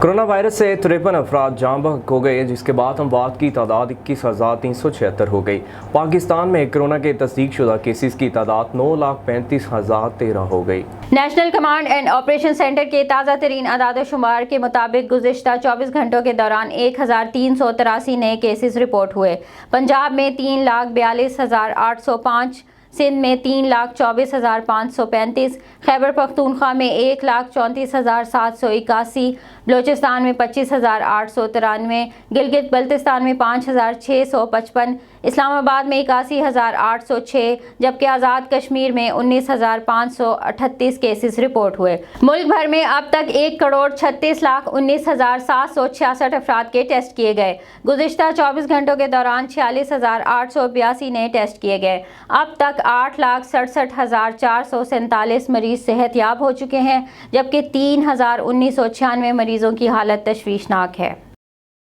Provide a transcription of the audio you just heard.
Corona virus से 53 अफराद जाँ बहक हो गए, जिसके बाद अमवात की तादाद 21,376 हो गई। पाकिस्तान में कोरोना के तस्दीक शुदा केसेस की तादाद 9,35,013 हो गई। National command and operation centre के ताज़ा तरीन अदाद-ओ-शुमार के मुताबिक गुज़िश्ता 24 घंटों के दौरान 1,383 नए केसेस रिपोर्ट हुए। पंजाब में 3,42,805, सिंध में 3,24,535, खैबर पख्तूनख्वा में 1,34,781, बलोचिस्तान में 25,893, गिलगित बल्तिस्तान में 5,655, इस्लामाबाद में 81,806, जबकि आज़ाद कश्मीर में 19,538 केसेस रिपोर्ट हुए। मुल्क भर में अब तक 1,36,19,766 अफराद के टेस्ट किए गए। गुज़िश्ता 24 घंटों के दौरान 46,882 नए टेस्ट किए गए। अब तक 8,67,447 मरीज सेहतयाब हो चुके हैं, जबकि 3,1996 मरीजों की हालत तशवीशनाक है।